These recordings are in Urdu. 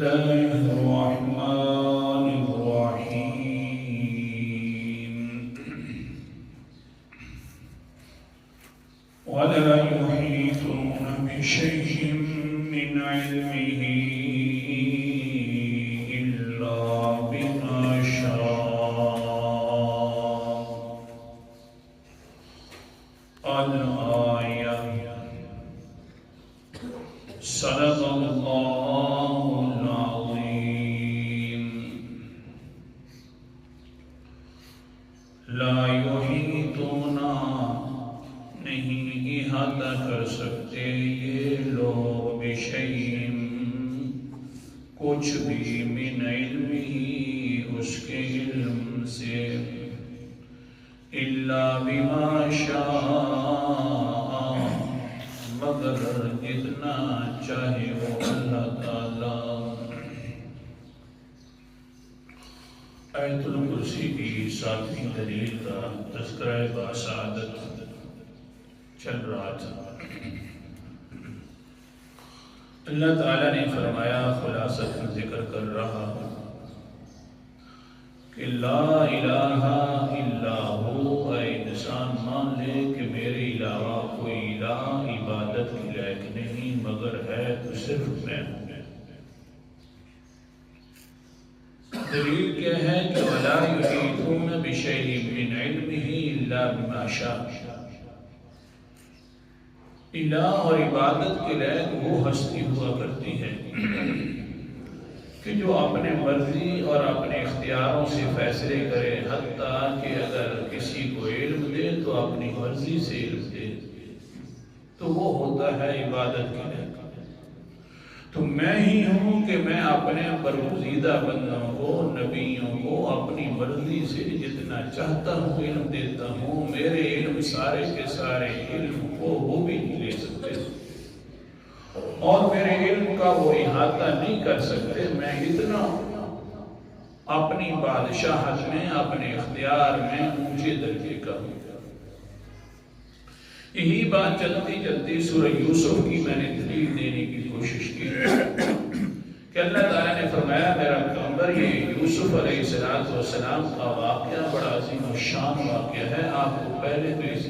الله الرحمن الرحيم ولا يحيطون بشيء من علمه إلا بما شاء. الآية. صدق الله العظيم. لا يحيطون نہیں احاطہ کر سکتے یہ لوگ بشیء کچھ بھی من علمہ اس کے علم سے الا بما شاء مگر جتنا چاہے وہ اللہ تعالی. آیت الکرسی کی 7ویں دلیل کا تذکرہ باسعادت چل رہا تھا. اللہ تعالیٰ نے فرمایا خلاصہ ذکر کر رہا کہ لا الہ الا ہو. اے انسان مان لے کہ میرے علاوہ کوئی الہ عبادت کی لائق نہیں مگر ہے تو صرف میں ہوں. دلیل کیا ہے کہ وَلَا يُحِيطُونَ بِشَيْءٍ مِّنْ عِلْمِهِ إِلَّا بِمَا شَاءَ. الہ اور عبادت کے لائق وہ ہستی ہوا کرتی ہے کہ جو اپنے مرضی اور اپنے اختیاروں سے فیصلے کرے، حتیٰ کہ اگر کسی کو علم دے تو اپنی مرضی سے علم دے تو وہ ہوتا ہے عبادت کے لائق. تو میں ہی ہوں کہ میں اپنے برگزیدہ بندوں کو، نبیوں کو اپنی مرضی سے جتنا چاہتا ہوں علم دیتا ہوں. میرے علم سارے کے سارے علم کو وہ بھی نہیں لے سکتے اور میرے علم کا وہ احاطہ نہیں کر سکتے. میں اتنا اپنی بادشاہت میں، اپنے اختیار میں اونچے درجے کا ہوں. یہی بات چلتی چلتی سورہ یوسف کی میں نے دلیل دینے کی کوشش کی کہ اللہ تعالیٰ نے فرمایا میرا پیغمبر یہ یوسف علیہ السلام کا واقعہ بڑا عظیم و شان واقعہ ہے. آپ کو پہلے تو اس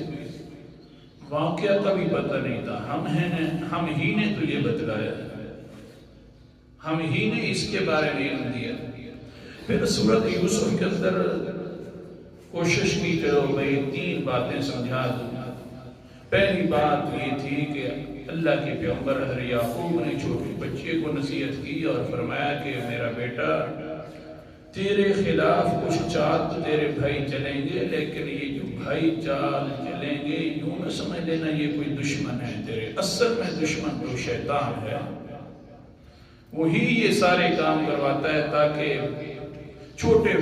واقعہ کا بھی پتہ نہیں تھا. ہم ہی نے تجھے بتلایا، ہم ہی نے اس کے بارے میں علم دیا. پھر سورۃ یوسف کے اندر کوشش کی چلو میں 3 باتیں سمجھا دوں. پہلی بات یہ تھی کہ اللہ کے پیغمبر حضرت یعقوب نے چھوٹے بچے کو نصیحت کی اور فرمایا کہ میرا بیٹا تیرے خلاف کچھ چال تو تیرے بھائی چلیں گے، لیکن یہ جو بھائی چال چلیں گے یوں نہ سمجھ لینا یہ کوئی دشمن ہے تیرے. اصل میں دشمن تو شیطان ہے. وہی یہ سارے کام کرواتا ہے تاکہ چھوٹے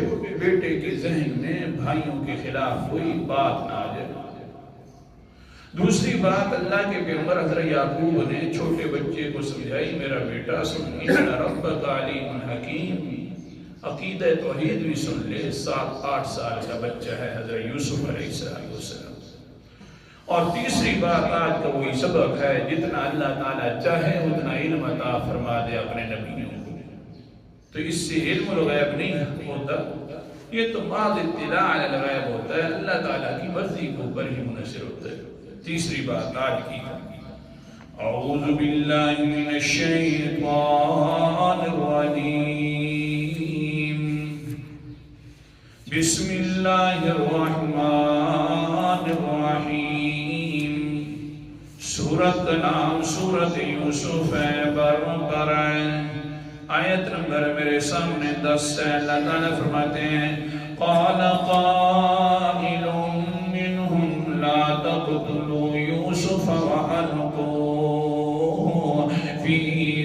بیٹے کے ذہن میں بھائیوں کے خلاف کوئی بات نہ آ جائے. دوسری بات اللہ کے پیغمبر حضرت یعقوب نے چھوٹے بچے کو سمجھائی میرا بیٹا سن ان ربک علیم حکیم. عقیدہ توحید بھی سن لے. 7-8 سال کا بچہ ہے حضرت یوسف علیہ السلام. اور تیسری بات آج کا وہی سبق ہے جتنا اللہ تعالیٰ چاہے اتنا علم عطا فرما دے اپنے نبیوں کو. تو اس سے علم الغیب نہیں ہوتا، یہ تو محض اطلاع علی الغیب ہوتا ہے. اللہ تعالیٰ کی مرضی کے اوپر ہی منحصر ہوتا ہے. تیسری بات آج کی اعوذ باللہ من الشیطان الرجیم بسم اللہ الرحمن الرحیم. سورت نام سورت یوسف ہے. برابر آیت نمبر میرے سامنے 10 ہے. اللہ تعالیٰ فرماتے ہیں قال قائل منهم لا تقتلوا يوسف وألقوه في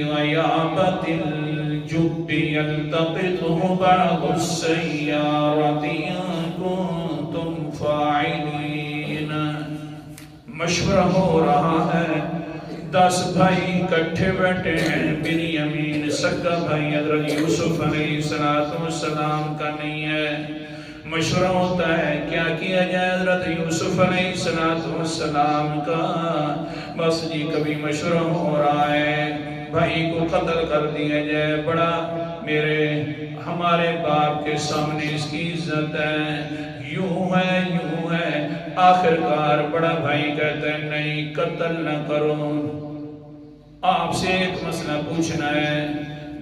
غيابة الجب يلتقطه بعض السيارة إن كنتم فاعلين. مشورہ ہو رہا ہے. 10 بھائی اکٹھے بیٹھے ہیں. بنیامین سگا بھائی حضرت یوسف علیہ السلام کا نہیں ہے. مشورہ ہوتا ہے کیا کیا جائے حضرت یوسف علیہ السلام کا. بس جی کبھی مشورہ ہو رہا ہے بھائی کو قتل کر دیا جائے، بڑا ہمارے باپ کے سامنے اس کی عزت ہے، یوں ہے۔ آخر کار بڑا بھائی کہتا ہے نہیں، قتل نہ کرو، آپ سے ایک مسئلہ پوچھنا ہے۔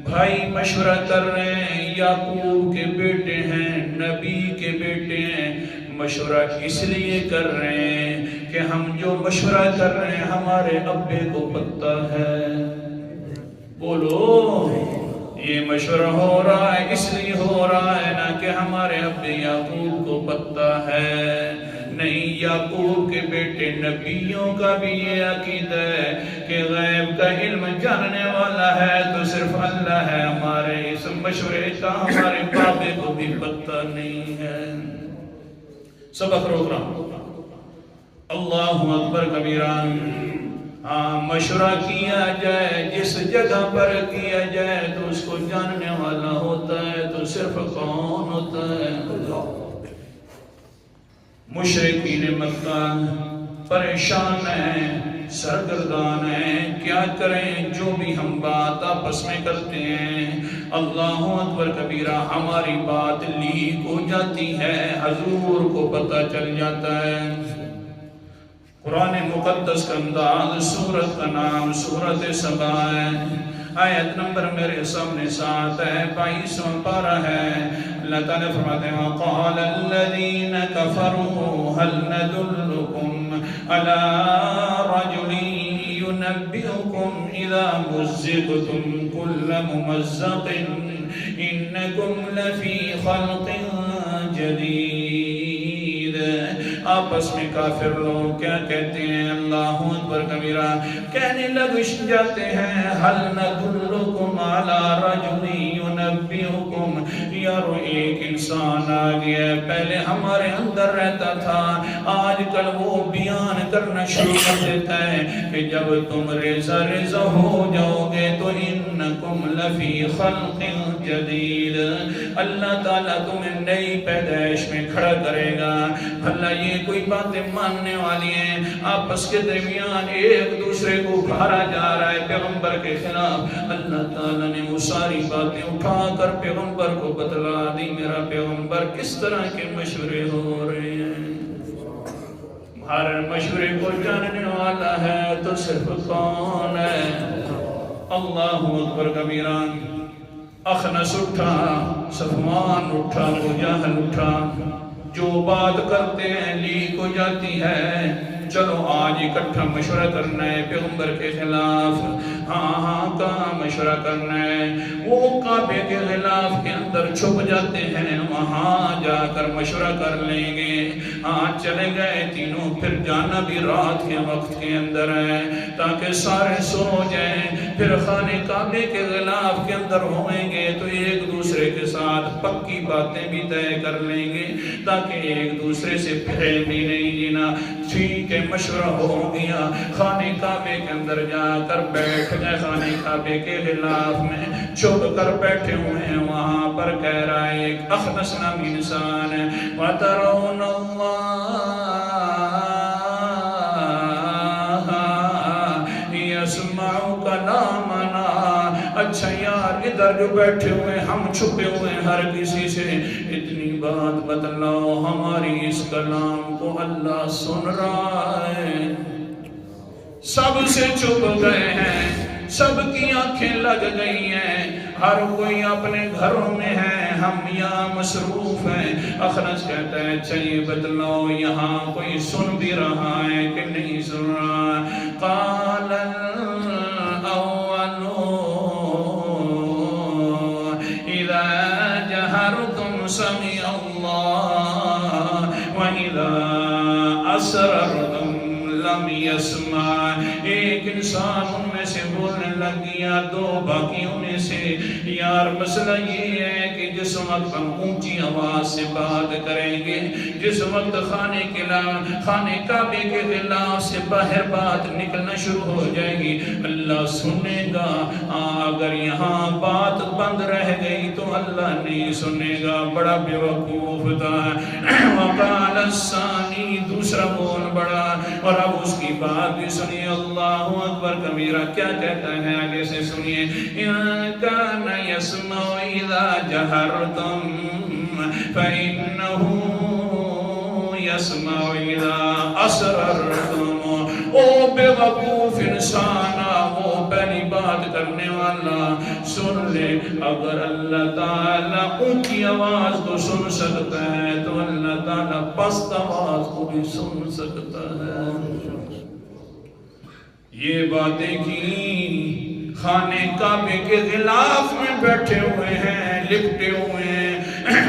بھائی مشورہ کر رہے ہیں، یعقوب کے بیٹے ہیں، نبی کے بیٹے ہیں، مشورہ اس لیے کر رہے ہیں کہ ہم جو مشورہ کر رہے ہیں ہمارے ابے کو پتہ ہے۔ بولو، یہ مشورہ ہو رہا ہے اس لیے ہو رہا ہے نہ کہ ہمارے ابے یعقوب کو پتہ ہے۔ نہیں، یعقوب کے بیٹے نبیوں کا بھی یہ عقیدہ ہے کہ غیب کا علم جاننے والا ہے تو صرف اللہ ہے، ہمارے اس مشورے کا ہمارے بابے کو بھی پتہ نہیں ہے۔ سبق روک رہا ہوں، اللہ اکبر کبیران۔ ہاں، مشورہ کیا جائے، جس جگہ پر کیا جائے تو اس کو جاننے والا ہوتا ہے تو صرف کون ہوتا ہے؟ مشرکین مکہ پریشان ہیں، سرگردان ہیں، کیا کریں؟ جو بھی ہم بات آپس میں کرتے ہیں، اللہ اکبر کبیرہ، ہماری بات لیک ہو جاتی ہے، حضور کو پتہ چل جاتا ہے۔ قرآن مقدس کا انداز، سورت کا نام سورت سبا ہے، آیت نمبر میرے سامنے 7 ہے، 22واں پارہ ہے۔ اللہ تعالیٰ فرماتے ہیں وَقَالَ الَّذِينَ كَفَرُوا هَلْ نَدُلُّكُمْ عَلَىٰ رَجُلٍ يُنَبِّئُكُمْ إِذَا مُزِّقْتُمْ كُلَّ مُمَزَّقٍ إِنَّكُمْ لَفِي خَلْقٍ جَدِيدٍ۔ آپس میں کافر لوگ کیا کہتے ہیں؟ اللہ اکبر کبیرہ، کہنے لگ جاتے ہیں هَلْ نَدُلُّكُمْ عَلَىٰ رَجُلٍ يُنَبِّئُكُمْ، یارو ایک انسان آ گیا، پہلے ہمارے اندر رہتا تھا، آج کل وہ بیان کرنا شروع کر دیتا ہے کہ جب تم ریزہ ہو جاؤ گے تو انکم لفی خلق جدید، اللہ تعالیٰ تمہیں نئی پیدائش میں کھڑا کرے گا۔ اللہ یہ کوئی باتیں ماننے والی ہیں؟ آپس کے درمیان ایک دوسرے کو بھارا جا رہا ہے پیغمبر کے خلاف، اللہ تعالیٰ نے وہ ساری باتیں اٹھا کر پیغمبر کو بتلا دی۔ میرا پیغمبر کس طرح کے مشورے ہو رہے ہیں؟ ہر مشورے کو جاننے والا ہے تو صرف کون ہے؟ اللہ اکبر کبیران۔ اخنس اٹھا، صفوان اٹھا، ابو جہل اٹھا، جو بات کرتے ہیں لیک ہو جاتی ہے، چلو آج اکٹھا مشورہ کرنا ہے پیغمبر کے خلاف۔ ہاں کہاں مشورہ کرنا ہے؟ وہ کعبے کے خلاف کے اندر چھپ جاتے ہیں، وہاں جا کر مشورہ کر لیں گے۔ ہاں چلے گئے تینوں، پھر جانا بھی رات کے وقت کے اندر ہے تاکہ سارے سو جائیں، پھر خانے کعبے کے خلاف کے اندر ہوئیں گے تو ایک دوسرے کے ساتھ پکی باتیں بھی طے کر لیں گے تاکہ ایک دوسرے سے پھرے بھی نہیں جینا۔ ٹھیک ہے، مشورہ ہو گیا، خانے کعبے کے اندر جا کر بیٹھ گئے، خانے کعبے کے خلاف میں چھپ کر بیٹھے ہوئے ہیں۔ وہاں پر کہہ رہا ہے ایک اخنس نامی انسان ہے وَتَرَوْنَ اللَّهَ يَسْمَعُ كَلَامَنَا۔ اچھا یار، ادھر جو بیٹھے ہوئے ہم چھپے ہوئے ہر کسی سے اتنی بات بتلاؤ، ہماری اس کلام کو اللہ سن رہا ہے۔ سب سے چھپ گئے ہیں، سب کی آنکھیں لگ گئی ہیں، ہر کوئی اپنے گھروں میں ہے، ہم یہاں مصروف ہیں۔ اخنس کہتا ہے چلیے بتلاؤ یہاں کوئی سن بھی رہا ہے کہ نہیں سن رہا؟ قال الاول اذا جہرتم سمع اللہ واذا اسررتم لم يسمع۔ ایک انسان ان میں سے بولنے لگ گیا، دو باقیوں میں سے. یار مسئلہ یہ ہے کہ جس وقت ہم اونچی آواز سے بات کریں گے، جس وقت خانے کعبے کے خلاف سے باہر بات نکلنا شروع ہو جائے گی، اللہ سنے گا. اگر یہاں بات بند رہ گئی تو اللہ نہیں سنے گا. بڑا بے وقوف تھا. وقال الثانی، دوسرا بول بڑا، اور اب اس کی بات بھی سنیے. اللہ اکبر کبیرہ. کیا کہتا ہے آگے سے سنیے. ان کان یسمع اذا جہرتم فإنه یسمع اذا اسررتم. او بے وقوف انسانا، وہ پہلی بات کرنے والا سن لے، اگر اللہ تعالیٰ اونچی آواز کو سن سکتا ہے تو اللہ تعالیٰ پست آواز کو بھی سن سکتا ہے. یہ باتیں کی خانے کعبے کے غلاف میں بیٹھے ہوئے ہیں، لپٹے ہوئے ہیں،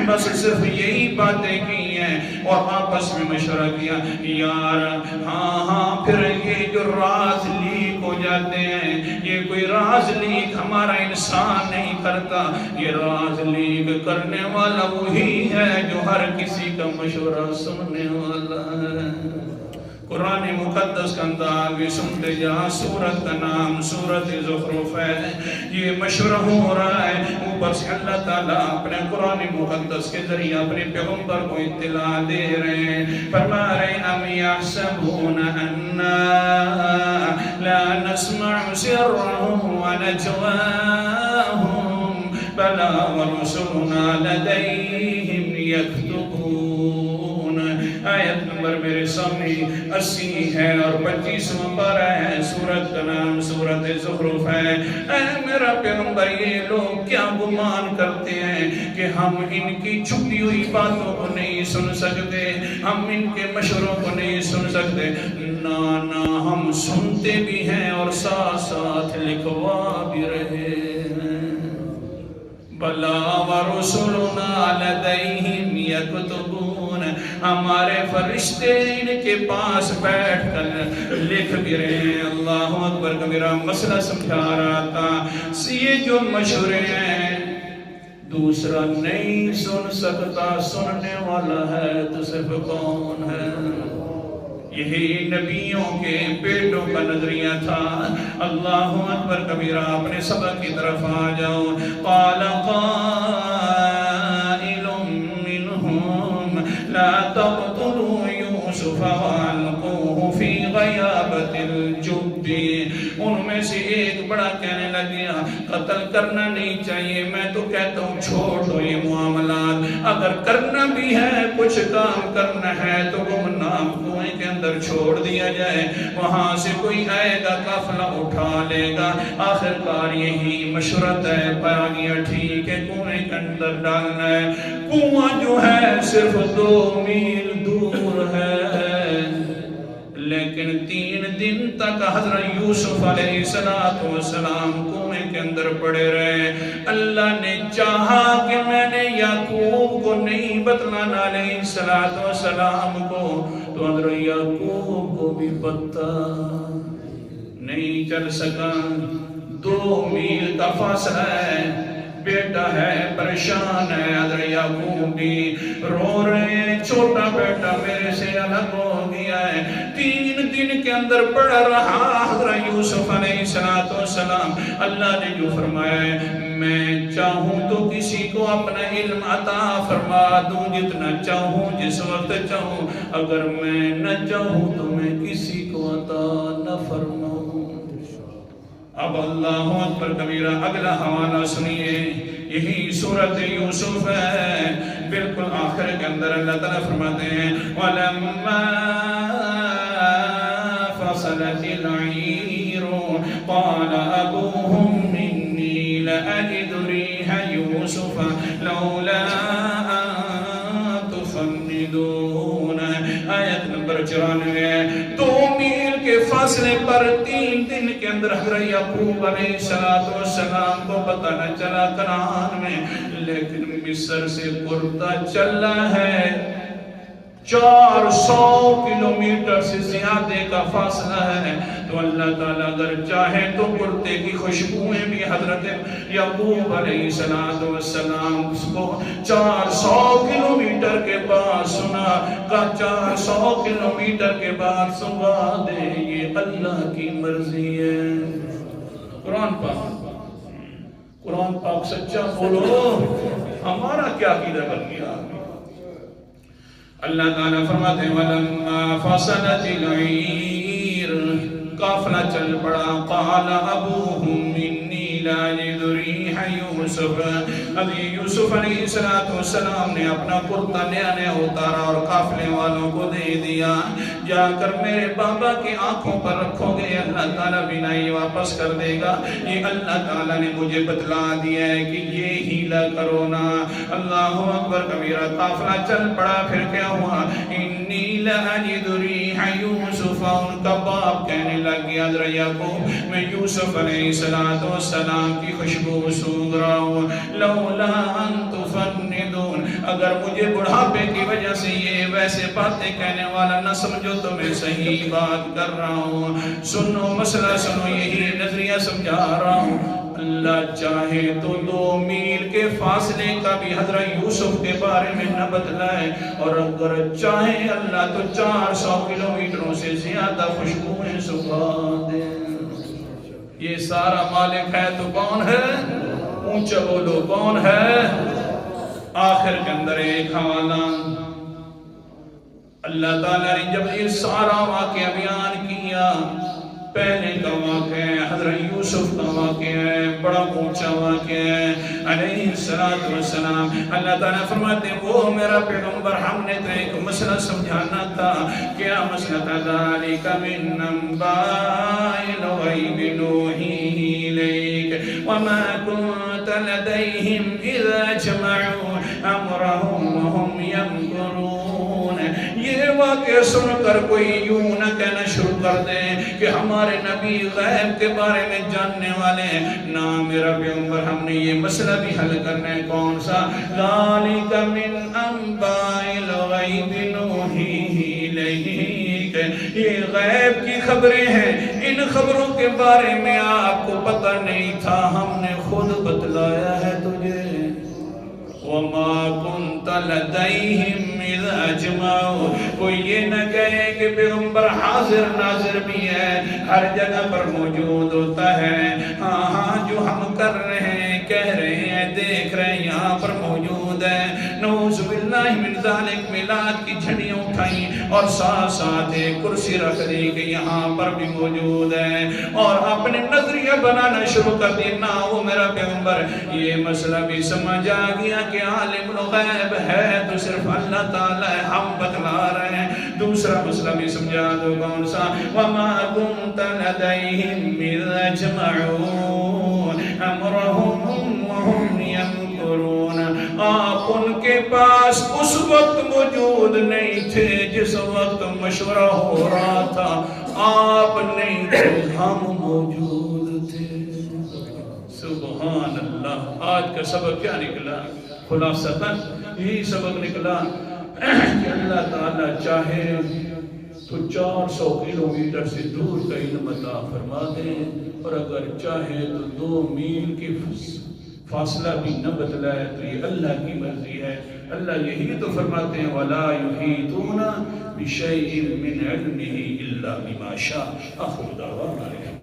بس صرف یہی باتیں کی ہیں اور آپس میں مشورہ کیا. یار ہاں پھر یہ جو راز لیک ہو جاتے ہیں، یہ کوئی راز لیک ہمارا انسان نہیں کرتا، یہ راز لیک کرنے والا وہی ہے جو ہر کسی کا مشورہ سننے والا ہے. قرآن مقدس کا انداز بھی سنتے جا. سورت کا نام سورت زخرف ہے. یہ مشورہ ہو رہا ہے، اوپر سے اللہ تعالیٰ اپنے قرآن مقدس کے ذریعے اپنے پیغمبر کو اطلاع دے رہے ہیں. فرما رہے ام یحسبون انا لا نسمع سرهم ونجواهم بلا ورسلنا لديهم يكتبون. آیت نمبر میرے سامنے 80 ہے اور 25واں پارہ ہے. سورت کا نام سورت زخرف ہے. اے میرا پیغمبر، یہ لوگ کیا گمان کرتے ہیں کہ ہم ان کی چھپی ہوئی باتوں کو نہیں سن سکتے، ہم ان کے مشوروں کو نہیں سن سکتے. نہ ہم سنتے بھی ہیں اور ساتھ ساتھ لکھوا بھی رہے ہیں. بلا ورسلنا لدیہم یکتبون، ہمارے فرشتے ان کے پاس بیٹھ کر لکھ بھی رہے ہیں. اللہ اکبر کبیرہ. مسئلہ سمجھا رہا تھا، یہ جو مشورے ہیں دوسرا نہیں سن سکتا، سننے والا ہے تو صرف کون ہے؟ یہی نبیوں کے بیٹوں کا نظریہ تھا. اللہ اکبر کبیرہ. اپنے سبق کی طرف آ جاؤ. قال قائل منهم لا تقتلوا يوسف والقوه في غيابة الجب. ان میں سے ایک بڑا کہنے لگیا قتل کرنا نہیں چاہیے. میں تو کہتا ہوں چھوڑ دو یہ معاملات. اگر کرنا بھی ہے، کچھ کام کرنا ہے تو گمنام کنویں کے اندر چھوڑ دیا جائے. وہاں سے کوئی آئے گا، قافلہ اٹھا لے گا. آخر کار یہی مشورت ہے. پایا گیا ٹھیک ہے کنویں کے اندر ڈالنا ہے. کنواں جو ہے صرف 2 میل دور ہے، لیکن 3 دن تک حضرت یوسف علیہ السلام کنویں کے اندر پڑے رہے. اللہ نے چاہا کہ میں نے یعقوب کو نہیں بتلانا علیہ السلام کو، تو حضرت یعقوب کو بھی پتہ نہیں چل سکا. 2 میل کا فاصلہ ہے. بیٹا ہے پریشان ہے. حضرت یعقوب بھی رو رہے ہیں، چھوٹا بیٹا میرے سے الگ ہو گیا ہے. 3 دن کے اندر پڑا رہا حضرت یوسف علیہ السلام. اللہ نے جو فرمایا ہے، میں چاہوں تو کسی کو اپنا علم عطا فرما دوں جتنا چاہوں، جس وقت چاہوں. اگر میں نہ چاہوں تو میں کسی کو عطا نہ فرماؤں. اب اللہ اکبر کبیرہ. اگلا حوالہ سنیے. یہی سورت یوسف ہے. بالکل آخر کے اندر اللہ تعالیٰ فرماتے ہیں وَلَمَّا فَصَلَتِ الْعِيرُ قَالَ أَبُوهُمْ إِنِّي لَأَجِدُ رِيحَ يُوسُفَ لَوْلَا أَن تُفَنِّدُونَ. آیت نمبر 94. 2 میل کے فاصلے پر 3 دن کے اندر حضرت یعقوب علیہ السلام کو پتہ نہ چلا کنعان میں، لیکن مصر سے پردہ چل رہا ہے. 400 کلومیٹر سے زیادہ کا فاصلہ ہے، تو اللہ تعالیٰ اگر چاہے تو کرتے کی خوشبوئیں بھی حضرت یعقوب علیہ السلام کو 400 کلومیٹر کے بعد سنا کا 400 کلومیٹر کے بعد سنا دے، یہ اللہ کی مرضی ہے۔ قرآن پاک سچا بولو، ہمارا کیا عقیدہ بن گیا؟ اللہ تعالیٰ فرماتے ہیں وَلَمَّا فَصَلَتِ الْعِيرُ، قافلہ چل پڑا، قَالَ أَبُوهُمْ إِنِّي لَأَجِدُ رِيحَ يُوسُفَ، اب یوسف علیہ السلام نے اپنا کرتا نیا اتارا اور قافلے والوں کو دے دیا، جا کر میرے بابا کی آنکھوں پر رکھو گے، اللہ تعالیٰ بھی نہیں واپس کر دے گا، یہ اللہ تعالیٰ نے مجھے بتلا دیا ہے کہ یہ ہیلہ کرو نا۔ اللہ اکبر کبیرہ، قافلہ چل پڑا، پھر کیا ہوا؟ انی لأجد ریح یوسف، ان کا باپ کہنے لگ گیا حضرت یعقوب، میں یوسف علیہ السلام کی خوشبو سونگھ رہا ہوں، لولا ان تفندون، اگر مجھے بڑھاپے کی وجہ سے یہ ویسے باتیں کہنے والا نہ سمجھو تو میں صحیح بات کر رہا ہوں، سنو مسئلہ سنو، یہی نظریہ سمجھا رہا ہوں۔ اللہ چاہے تو 2 میل کے فاصلے کا بھی حضرت یوسف کے بارے میں نہ بتلائے، اور اگر چاہے اللہ تو 400 کلومیٹروں سے زیادہ خوشبوئیں سکھا دے۔ یہ سارا مالک ہے تو کون ہے؟ اونچا بولو، کون ہے؟ آخر کے اندر ایک حوالہ، اللہ تعالیٰ نے جب یہ سارا واقعہ بیان کیا، پہلے کا واقعہ ہے حضرت یوسف کا واقعہ ہے، بڑا اونچا واقعہ ہے علیہ السلام۔ اللہ تعالیٰ فرماتے ہیں وہ میرا پیغمبر، ہم نے تو ایک مسئلہ سمجھانا تھا۔ کیا مسئلہ تھا؟ ذَلِكَ مِنْ أَنْبَاءِ الْغَيْبِ نُوحِيهِ إِلَيْكَ وَمَا كُنْتَ لَدَيْهِمْ إِذَا جَمَعُوا أَمْرَهُمْ وَهُمْ يَمْكُرُونَ۔ یہ واقعہ سن کر کوئی یوں نہ کہنا شروع کر دے کہ ہمارے نبی غیب کے بارے میں جاننے والے ہیں، نہ میرا پیغمبر، ہم نے یہ مسئلہ بھی حل کرنا ہے۔ کون سا؟ ذَلِكَ مِنْ أَنْبَاءِ الْغَيْبِ نُوحِيهِ إِلَيْكَ، یہ غیب کی خبریں ہیں، ان خبروں کے بارے میں آپ کو پتہ نہیں تھا، ہم نے خود بتلایا ہے تجھے۔ وَمَا كُنْتَ لَدَيْهِمْ إِذْ أَجْمَعُوا، کوئی یہ نہ کہے کہ پیغمبر حاضر ناظر بھی ہے، ہر جگہ پر موجود ہوتا ہے، ہاں جو ہم کر رہے ہیں، کہہ رہے ہیں، دیکھ رہے ہیں، یہاں پر موجود ہے۔ نعوذ باللہ من ذالک، میلاد کی جھنڈیاں اٹھائیں اور ساتھ ساتھ ایک کرسی رکھ دی کہ یہاں پر بھی موجود ہے، اور اپنے نظریہ بنانا شروع کر دی، نہ وہ میرا پیغمبر۔ یہ مسئلہ بھی سمجھ آ گیا کہ عالم الغیب ہے تو صرف اللہ تعالیٰ ہے، ہم بتلا رہے ہیں۔ دوسرا مسئلہ بھی سمجھا دو، کون سا؟ وَمَا كُنْتَ لَدَيْهِمْ إِذْ يَجْمَعُونَ أَمْرَهُمْ وَهُمْ يَمْكُرُونَ، آپ ان کے پاس اس وقت موجود نہیں تھے جس وقت مشورہ ہو رہا تھا، آپ نہیں تھے، ہم موجود تھے۔ سبحان اللہ۔ آج کا سبق کیا نکلا؟ خلاصتاً یہی سبق نکلا کہ اللہ تعالیٰ چاہے تو 400 کلومیٹر سے دور کا علم عطا فرما دے، اور اگر چاہے تو 2 میل کی فاصلہ بھی نہ بتلائے، تو یہ اللہ کی مرضی ہے۔ اللہ یہی تو فرماتے ہیں وَلَا يُحِيطُونَ بِشَيْءٍ مِّنْ عِلْمِهِ إِلَّا بِمَا شَاءَ۔ آخر دعوانا